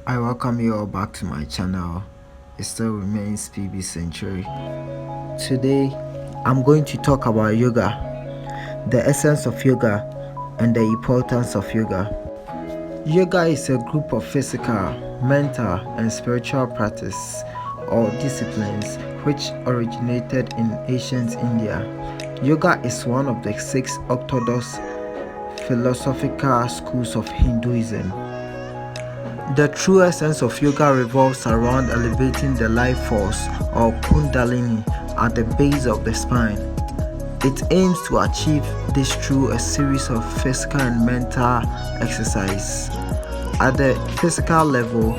I welcome you all back to my channel. It still remains PB Sencherey. Today I'm going to talk about yoga, the essence of yoga and the importance of yoga. Yoga is a group of physical, mental and spiritual practice or disciplines which originated in ancient India. Yoga is one of the 6 orthodox philosophical schools of Hinduism. The true essence of yoga revolves around elevating the life force or kundalini at the base of the spine. It aims to achieve this through a series of physical and mental exercises. At the physical level,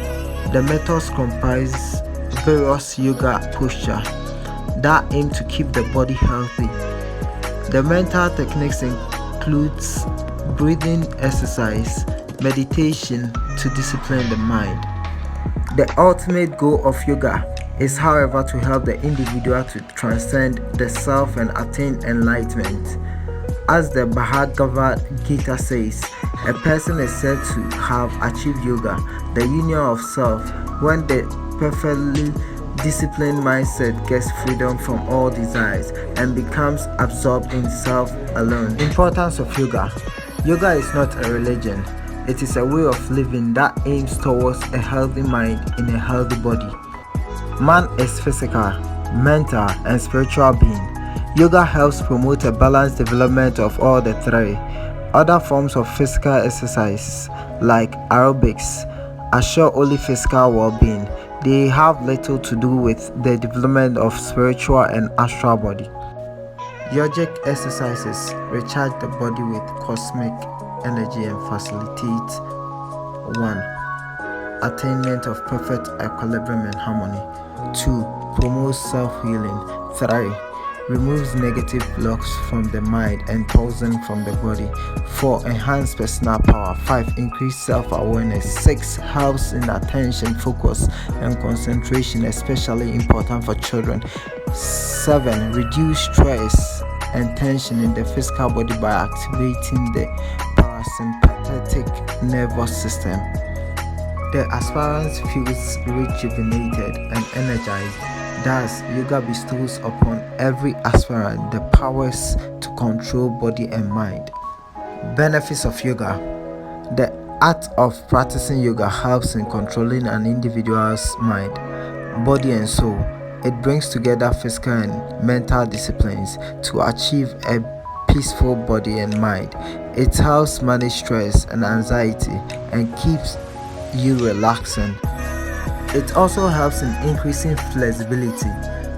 the methods comprise various yoga postures that aim to keep the body healthy. The mental techniques includes breathing exercise, meditation to discipline the mind. The ultimate goal of yoga is, however, to help the individual to transcend the self and attain enlightenment. As the Bhagavad Gita says, a person is said to have achieved yoga, the union of self, when the perfectly disciplined mindset gets freedom from all desires and becomes absorbed in self alone. Importance of yoga. Yoga is not a religion. It is a way of living that aims towards a healthy mind in a healthy body. Man is physical, mental, and spiritual being. Yoga helps promote a balanced development of all the three. Other forms of physical exercise, like aerobics, assure only physical well-being. They have little to do with the development of spiritual and astral body. Yogic exercises recharge the body with cosmic energy and facilitate 1. Attainment of perfect equilibrium and harmony. 2. Promotes self-healing. 3. Removes negative blocks from the mind and toxins from the body. 4. Enhance personal power. 5. Increase self-awareness. 6. Helps in attention, focus, and concentration, especially important for children. 7. Reduce stress and tension in the physical body by activating the parasympathetic nervous system. The aspirant feels rejuvenated and energized. Thus, yoga bestows upon every aspirant the powers to control body and mind. Benefits of yoga. The art of practicing yoga helps in controlling an individual's mind, body and soul. It brings together physical and mental disciplines to achieve a peaceful body and mind. It helps manage stress and anxiety and keeps you relaxing. It also helps in increasing flexibility,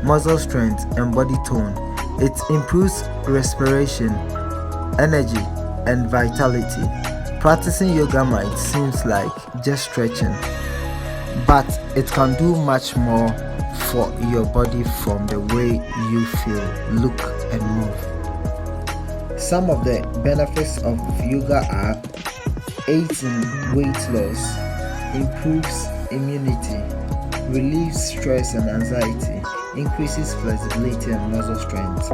muscle strength, and body tone. It improves respiration, energy, and vitality. Practicing yoga might seem like just stretching, but it can do much more for your body from the way you feel, look, and move. Some of the benefits of yoga are: aids in weight loss, improves immunity, relieves stress and anxiety, increases flexibility and muscle strength.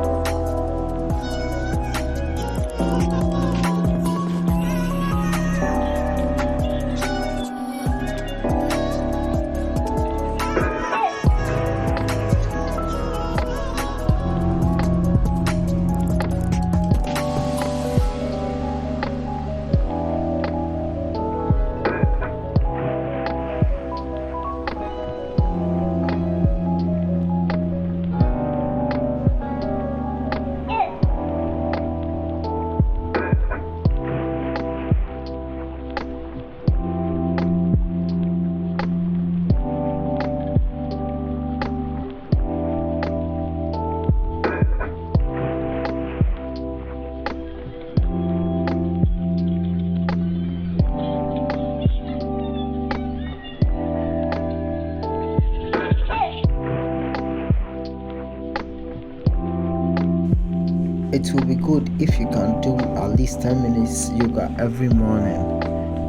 It will be good if you can do at least 10 minutes yoga every morning.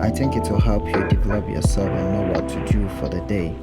I think it will help you develop yourself and know what to do for the day.